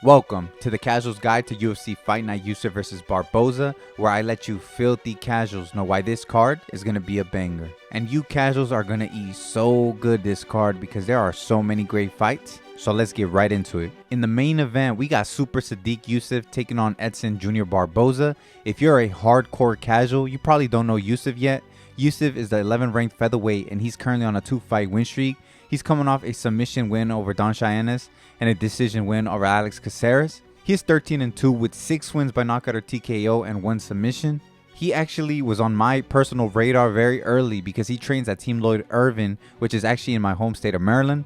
Welcome to the Casuals Guide to UFC Fight Night Yusuff vs. Barboza, where I let you filthy casuals know why this card is going to be a banger. And you casuals are going to eat so good this card because there are so many great fights. So let's get right into it. In the main event, we got Super Sadiq Yusuff taking on Edson Jr. Barboza. If you're a hardcore casual, you probably don't know Yusuff yet. Yusuff is the 11th ranked featherweight and he's currently on a 2-fight win streak. He's coming off a submission win over Don Chairez and a decision win over Edgar Chairez. He is 13-2 with 6 wins by knockout or TKO and 1 submission. He actually was on my personal radar very early because he trains at Team Lloyd Irvin, which is actually in my home state of Maryland.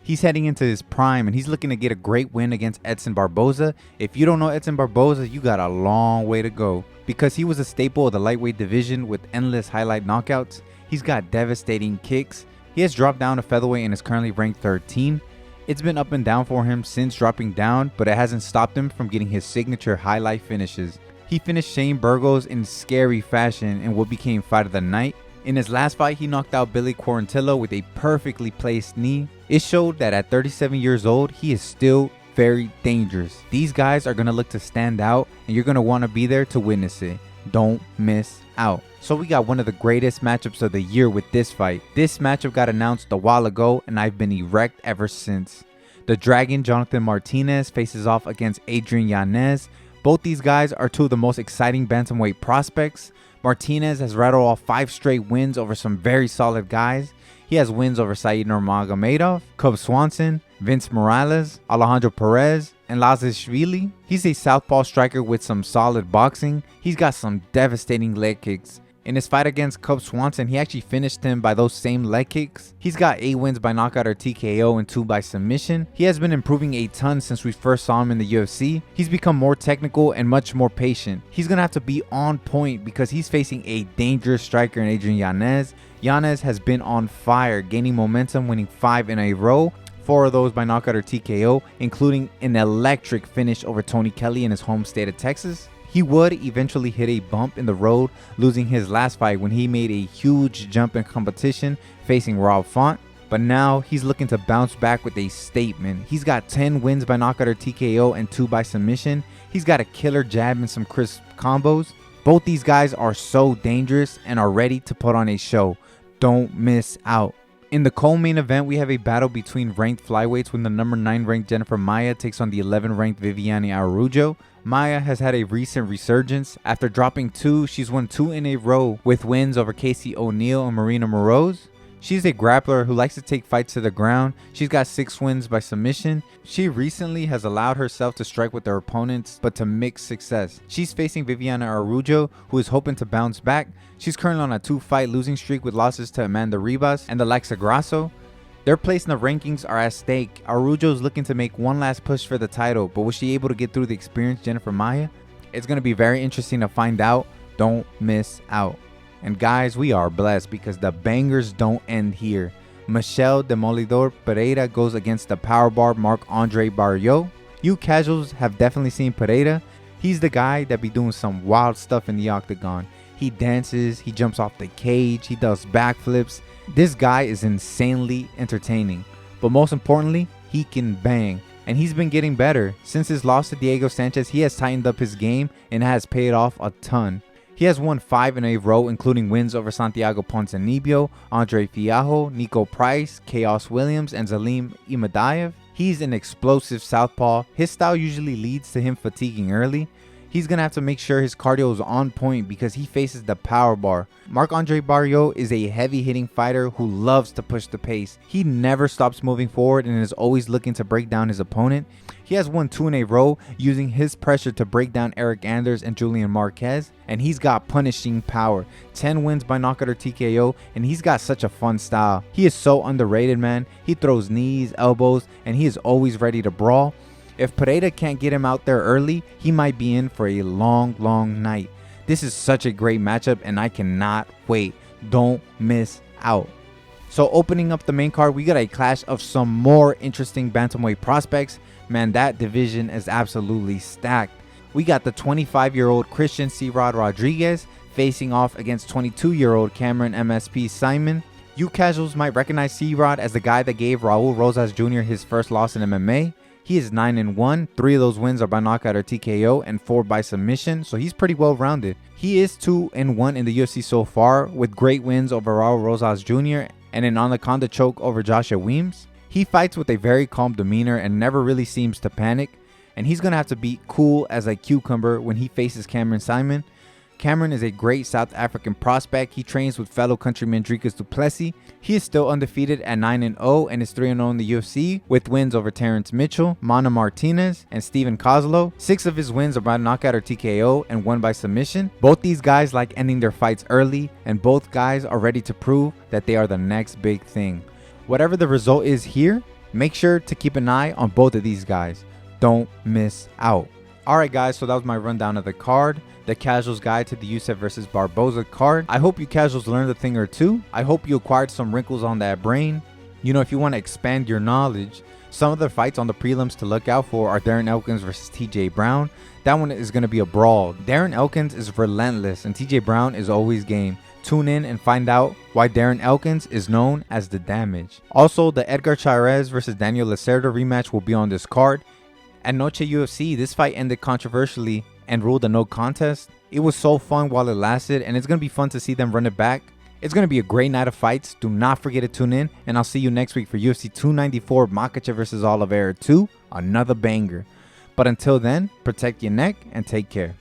He's heading into his prime and he's looking to get a great win against Edson Barboza. If you don't know Edson Barboza, you got a long way to go because he was a staple of the lightweight division with endless highlight knockouts. He's got devastating kicks. He has dropped down to featherweight and is currently ranked 13. It's been up and down for him since dropping down, but it hasn't stopped him from getting his signature highlight finishes. He finished Shane Burgos in scary fashion in what became Fight of the Night. In his last fight, he knocked out Billy Quarantillo with a perfectly placed knee. It showed that at 37 years old, he is still very dangerous. These guys are going to look to stand out and you're going to want to be there to witness it. Don't miss out. So we got one of the greatest matchups of the year with this fight. This matchup got announced a while ago and I've been erect ever since. The Dragon Jonathan Martinez faces off against Adrian Yanez. Both these guys are two of the most exciting bantamweight prospects. Martinez has rattled off 5 straight wins over some very solid guys. He has wins over Said Nurmagomedov, Cub Swanson, Vince Morales, Alejandro Perez, and Lazishvili. He's a southpaw striker with some solid boxing. He's got some devastating leg kicks. In his fight against Cub Swanson, he actually finished him by those same leg kicks. He's got 8 wins by knockout or TKO and 2 by submission. He has been improving a ton since we first saw him in the UFC. He's become more technical and much more patient. He's going to have to be on point because he's facing a dangerous striker in Adrian Yanez. Yanez has been on fire, gaining momentum, winning 5 in a row. 4 of those by knockout or TKO, including an electric finish over Tony Kelly in his home state of Texas. He would eventually hit a bump in the road, losing his last fight when he made a huge jump in competition facing Rob Font. But now he's looking to bounce back with a statement. He's got 10 wins by knockout or TKO and 2 by submission. He's got a killer jab and some crisp combos. Both these guys are so dangerous and are ready to put on a show. Don't miss out. In the co-main event, we have a battle between ranked flyweights when the number 9 ranked Jennifer Maia takes on the 11 ranked Viviane Araújo. Maia has had a recent resurgence. After dropping 2, she's won 2 in a row with wins over Casey O'Neill and Marina Moroz. She's a grappler who likes to take fights to the ground. She's got 6 wins by submission. She recently has allowed herself to strike with her opponents, but to mixed success. She's facing Viviane Araújo, who is hoping to bounce back. She's currently on a 2-fight losing streak with losses to Amanda Ribas and Alexa Grasso. Their place in the rankings are at stake. Araújo is looking to make one last push for the title, but was she able to get through the experienced Jennifer Maia? It's going to be very interesting to find out. Don't miss out. And guys, we are blessed because the bangers don't end here. Michel Pereira goes against the powerbar Marc-Andre Barriault. You casuals have definitely seen Pereira. He's the guy that be doing some wild stuff in the octagon. He dances, he jumps off the cage, he does backflips. This guy is insanely entertaining. But most importantly, he can bang. And he's been getting better. Since his loss to Diego Sanchez, he has tightened up his game and has paid off a ton. He has won 5 in a row, including wins over Santiago Ponzinibbio, Andre Fialho, Nico Price, Chaos Williams, and Zalim Imadaev. He's an explosive southpaw. His style usually leads to him fatiguing early. He's going to have to make sure his cardio is on point because he faces the power bar. Marc-Andre Barriault is a heavy-hitting fighter who loves to push the pace. He never stops moving forward and is always looking to break down his opponent. He has won 2 in a row using his pressure to break down Eric Anders and Julian Marquez. And he's got punishing power. 10 wins by knockout or TKO, and he's got such a fun style. He is so underrated, man. He throws knees, elbows, and he is always ready to brawl. If Pereira can't get him out there early, he might be in for a long night. This is such a great matchup and I cannot wait. Don't miss out. So opening up the main card, we got a clash of some more interesting bantamweight prospects. Man, that division is absolutely stacked. We got the 25-year-old Christian C-Rod Rodriguez facing off against 22-year-old Cameron MSP Simon. You casuals might recognize C-Rod as the guy that gave Raul Rosas Jr. his first loss in MMA. He is 9-1. 3 of those wins are by knockout or TKO and 4 by submission, so he's pretty well rounded. He is 2-1 in the UFC so far, with great wins over Raul Rosas Jr. and an anaconda choke over Joshua Weems. He fights with a very calm demeanor and never really seems to panic, and he's going to have to be cool as a cucumber when he faces Cameron Simon. Cameron is a great South African prospect. He trains with fellow countryman Dricus du Plessis. He is still undefeated at 9-0 and is 3-0 in the UFC with wins over Terrence Mitchell, Mana Martinez, and Steven Kozlow. 6 of his wins are by knockout or TKO and 1 by submission. Both these guys like ending their fights early, and both guys are ready to prove that they are the next big thing. Whatever the result is here, make sure to keep an eye on both of these guys. Don't miss out. Alright guys, so that was my rundown of the card. The casuals guide to the Yusuff versus Barboza card. I hope you casuals learned a thing or two. I hope you acquired some wrinkles on that brain. You know, if you want to expand your knowledge, some of the fights on the prelims to look out for are Darren Elkins versus TJ Brown. That one is going to be a brawl. Darren Elkins is relentless and TJ Brown is always game. Tune in and find out why Darren Elkins is known as the Damage. Also, the Edgar Chairez versus Daniel Lacerda rematch will be on this card. At Noche UFC, this fight ended controversially and ruled a no contest. It was so fun while it lasted, and it's going to be fun to see them run it back. It's going to be a great night of fights. Do not forget to tune in, and I'll see you next week for UFC 294 Makhachev versus Oliveira 2, another banger. But until then, protect your neck and take care.